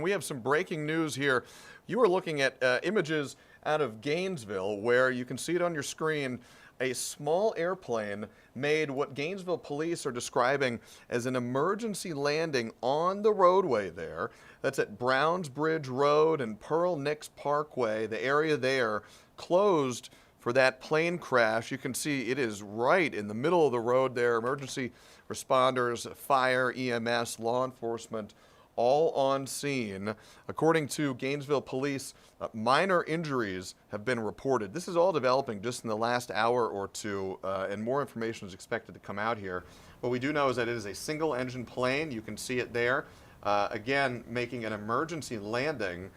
We have some breaking news here. You are looking at images out of Gainesville, where you can see it on your screen. A small airplane made what Gainesville police are describing as an emergency landing on the roadway there. That's at Browns Bridge Road and Pearl Nicks Parkway. The area there closed for that plane crash. You can see it is right in the middle of the road there. Emergency responders, fire, EMS, law enforcement, all on scene. According to Gainesville police, minor injuries have been reported. This is all developing just in the last hour or two, and more information is expected to come out here. What we do know is that it is a single-engine plane. You can see it there, again, making an emergency landing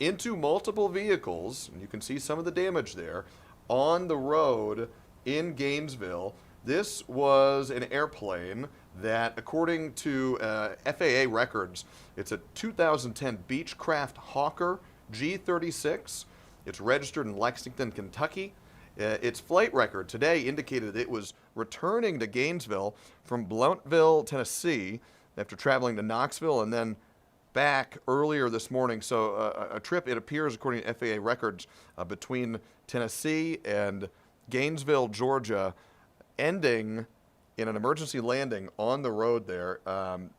into multiple vehicles, and you can see some of the damage there, on the road in Gainesville. This was an airplane that, according to FAA records, it's a 2010 Beechcraft Hawker G36. It's registered in Lexington, Kentucky. Its flight record today indicated that it was returning to Gainesville from Blountville, Tennessee, after traveling to Knoxville and then back earlier this morning. So a trip, it appears, according to FAA records, between Tennessee and Gainesville, Georgia, ending in an emergency landing on the road there.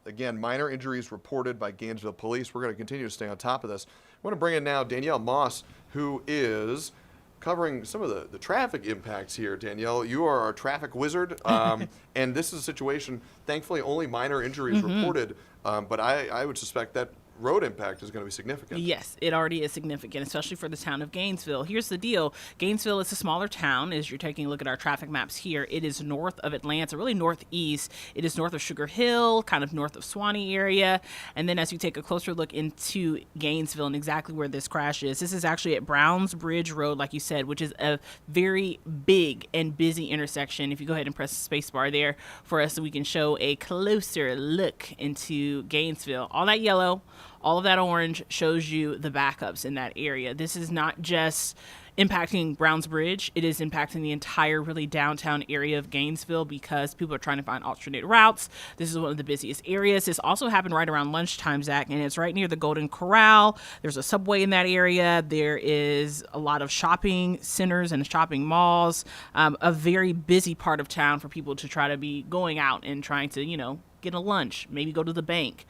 Again, minor injuries reported by Gainesville police. We're going to continue to stay on top of this. I want to bring in now Danielle Moss, who is covering some of the traffic impacts here. Danielle, you are our traffic wizard, and this is a situation, thankfully, only minor injuries reported, but I would suspect that road impact is going to be significant. Yes, it already is significant, especially for the town of Gainesville. Here's the deal. Gainesville is a smaller town. As you're taking a look at our traffic maps here, it is north of Atlanta, really northeast. It is north of Sugar Hill, kind of north of Swanee area. And then as you take a closer look into Gainesville and exactly where this crash is, this is actually at Browns Bridge Road, like you said, which is a very big and busy intersection. If you go ahead and press the space bar there for us so we can show a closer look into Gainesville. All that yellow, all of that orange shows you the backups in that area. This is not just impacting Browns Bridge. It is impacting the entire really downtown area of Gainesville because people are trying to find alternate routes. This is one of the busiest areas. This also happened right around lunchtime, Zach, and it's right near the Golden Corral. There's a Subway in that area. There is a lot of shopping centers and shopping malls, a very busy part of town for people to try to be going out and trying to, get a lunch, maybe go to the bank.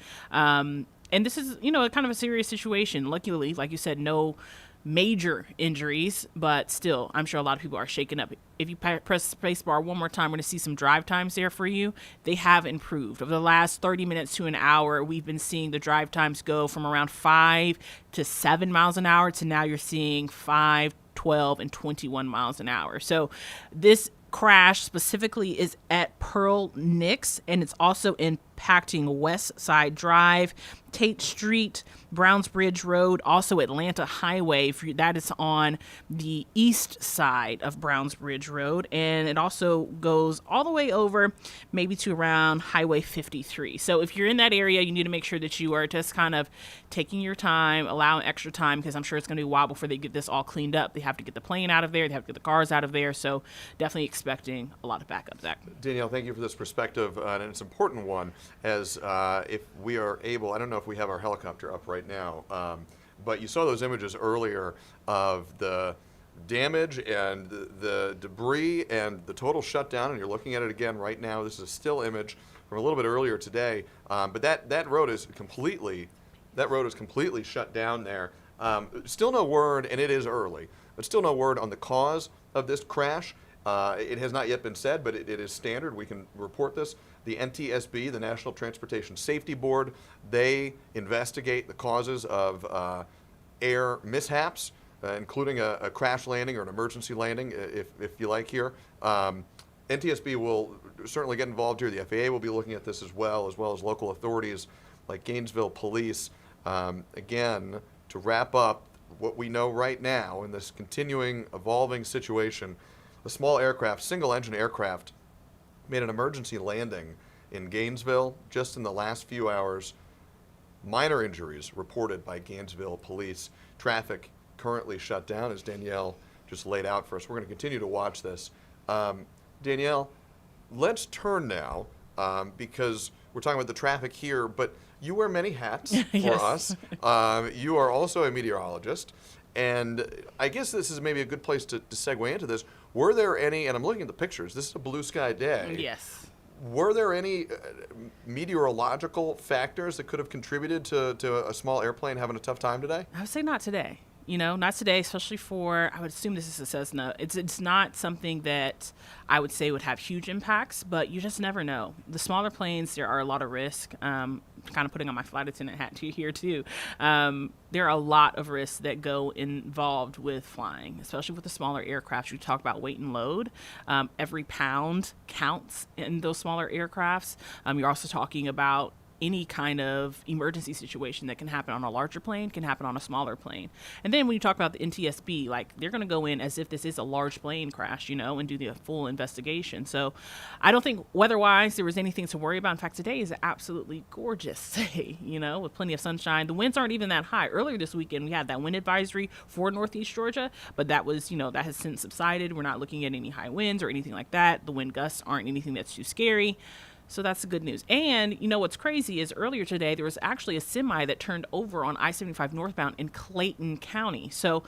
And this is, kind of a serious situation. Luckily, like you said, no major injuries, but still, I'm sure a lot of people are shaken up. If you press space bar one more time, we're going to see some drive times there for you. They have improved. Over the last 30 minutes to an hour, we've been seeing the drive times go from around 5 to 7 miles an hour to now you're seeing 5, 12, and 21 miles an hour. So this crash specifically is at Pearl Nicks, and it's also impacting West Side Drive, Tate Street, Browns Bridge Road, also Atlanta Highway. That is on the east side of Browns Bridge Road, and it also goes all the way over maybe to around Highway 53. So if you're in that area, you need to make sure that you are just kind of taking your time, allowing extra time, because I'm sure it's going to be a while before they get this all cleaned up. They have to get the plane out of there. They have to get the cars out of there. So definitely expecting a lot of backup, Zach. Danielle, thank you for this perspective, and it's an important one, as if we are able, I don't know if we have our helicopter up right now, but you saw those images earlier of the damage and the debris and the total shutdown, and you're looking at it again right now. This is a still image from a little bit earlier today, but that road is completely shut down there. Still no word, and it is early, but still no word on the cause of this crash. It has not yet been said, but it is standard. We can report this. The NTSB, the National Transportation Safety Board, they investigate the causes of air mishaps, including a crash landing or an emergency landing, if you like here. NTSB will certainly get involved here. The FAA will be looking at this as well as local authorities like Gainesville Police. Again, to wrap up what we know right now in this continuing, evolving situation, a small aircraft, single-engine aircraft, made an emergency landing in Gainesville just in the last few hours. Minor injuries reported by Gainesville police. Traffic currently shut down, as Danielle just laid out for us. We're going to continue to watch this. Danielle, let's turn now, because we're talking about the traffic here, but you wear many hats for Yes. us. You are also a meteorologist. And I guess this is maybe a good place to segue into this. Were there any, and I'm looking at the pictures, this is a blue sky day. Yes. Were there any meteorological factors that could have contributed to a small airplane having a tough time today? I would say not today. Not today, especially for, I would assume this is a Cessna. It's not something that I would say would have huge impacts, but you just never know. The smaller planes, there are a lot of risk. Kind of putting on my flight attendant hat here too. There are a lot of risks that go involved with flying, especially with the smaller aircraft. You talk about weight and load. Every pound counts in those smaller aircrafts. You're also talking about any kind of emergency situation that can happen on a larger plane can happen on a smaller plane. And then when you talk about the NTSB, like they're going to go in as if this is a large plane crash, and do the full investigation. So I don't think weather-wise there was anything to worry about. In fact, today is an absolutely gorgeous day, with plenty of sunshine. The winds aren't even that high. Earlier this weekend, we had that wind advisory for Northeast Georgia, but that was, that has since subsided. We're not looking at any high winds or anything like that. The wind gusts aren't anything that's too scary. So that's the good news. And what's crazy is earlier today, there was actually a semi that turned over on I-75 northbound in Clayton County. So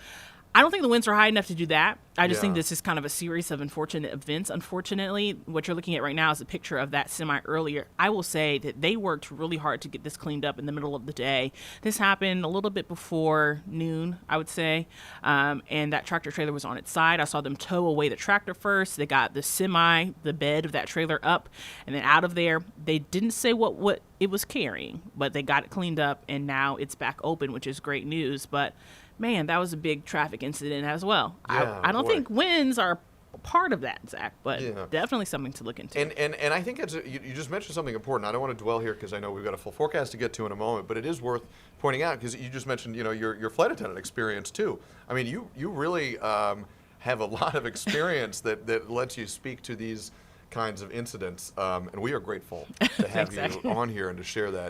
I don't think the winds are high enough to do that. I just think this is kind of a series of unfortunate events. Unfortunately, what you're looking at right now is a picture of that semi earlier. I will say that they worked really hard to get this cleaned up in the middle of the day. This happened a little bit before noon, I would say, and that tractor trailer was on its side. I saw them tow away the tractor first. They got the semi, the bed of that trailer up, and then out of there. They didn't say what it was carrying, but they got it cleaned up, and now it's back open, which is great news. But man, that was a big traffic incident as well. Yeah, I don't boy. think winds are part of that, Zach, but Yeah. definitely something to look into. And I think you just mentioned something important. I don't want to dwell here because I know we've got a full forecast to get to in a moment, but it is worth pointing out because you just mentioned your flight attendant experience too. I mean, you really have a lot of experience that lets you speak to these kinds of incidents, and we are grateful to have Thanks, Zach. you on here and to share that.